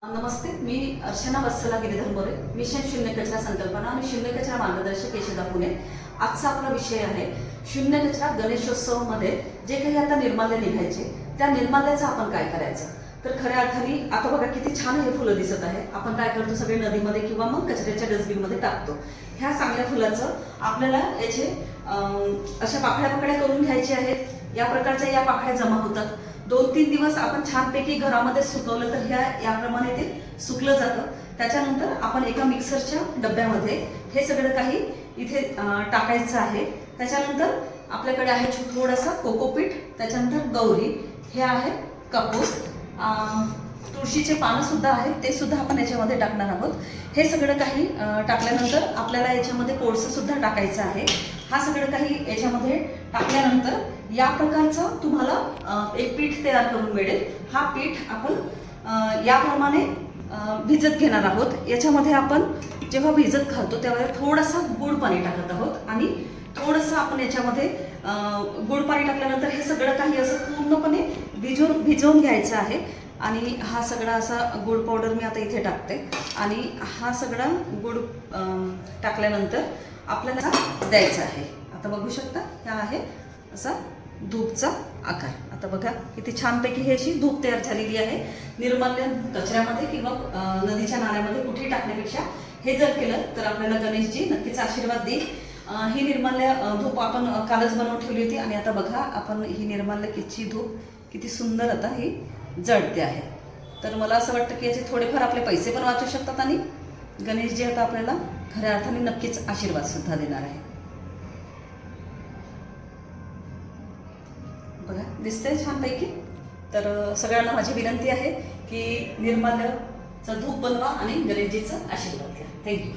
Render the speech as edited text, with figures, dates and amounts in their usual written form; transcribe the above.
नमस्ते, मी अर्चना वत्सला Giridhar More, mission शून्य कचरा संकल्पना आणि शून्य कचरा मार्गदर्शक यशोदा पुणे. आजचा आपला विषय आहे शून्य कचरा गणेशोत्सवामध्ये जे काही आता निर्माल्य निघायचे त्या निर्माल्याचं आपण काय करायचं. तर खऱ्या अर्थाने आता बघा किती छान हे फुलं दिसत आहे. आपण काय करतो, सगळे नदीमध्ये किंवा मग कचऱ्याच्या डस्टबिनमध्ये टाकतो. ह्या चांगल्या फुलाचं आपल्याला याचे अशा पाकळ्या करून घ्यायचे आहेत. या प्रकारच्या या पाकळ्या जमा होतात. 2-3 दिवस आपण छानपैकी घरामध्ये सुकवलं तर याप्रमाणे ते सुकलं जातं. त्याच्यानंतर आपण एका मिक्सरच्या डब्यामध्ये हे सगळं काही इथे टाकायचं आहे. त्याच्यानंतर आपल्याकडे आहे थोडासा कोकोपीट, त्याच्यानंतर गौरी, हे आहे कपूर, तुळशीचे पानं सुद्धा आहेत, ते सुद्धा आपण याच्यामध्ये टाकणार आहोत. हे सगळं काही टाकल्यानंतर आपल्याला याच्यामध्ये कोळसं सुद्धा टाकायचं आहे. हा सगळं काही याच्यामध्ये टाकल्यानंतर या प्रकारचं तुम्हाला एक पीठ तयार करून मिळेल. हा पीठ आपण याप्रमाणे भिजत घेणार आहोत. याच्यामध्ये आपण जेव्हा भिजत घालतो तेव्हा थोडासा गुळ पाणी टाकत आहोत आणि थोडंसं आपण याच्यामध्ये गुळ पाणी टाकल्यानंतर हे सगळं काही असं पूर्णपणे भिजवून घ्यायचं आहे. आणि हा सगळा असा गुळ पावडर मी आता इथे टाकते आणि हा सगळा गुळ टाकल्यानंतर आपल्याला द्यायचा आहे. आता बघू शकता, हा आहे असा धूपचा आकार. आता बघा किती छानपैकी ही अशी धूप तयार झालेली आहे. निर्माल्य कचऱ्यामध्ये किंवा नदीच्या नाल्यामध्ये कुठेही टाकण्यापेक्षा हे जर केलं तर आपल्याला गणेशजी नक्कीच आशीर्वाद देईल. ही निर्माल्य धूप आपण कालच बनवून ठेवली होती आणि आता बघा आपण ही निर्माल्यची धूप किती सुंदर आता ही जळते आहे. तर मला असं वाटतं की याचे थोडेफार आपले पैसे पण वाचू शकतात आणि गणेशजी आता आपल्याला खऱ्या अर्थाने नक्कीच आशीर्वाद सुद्धा देणार आहे. बघा दिसतंय छानपैकी. तर सगळ्यांना माझी विनंती आहे की निर्माल्याचं धूप बनवा आणि गणेशजीचा आशीर्वाद घ्या. थँक्यू.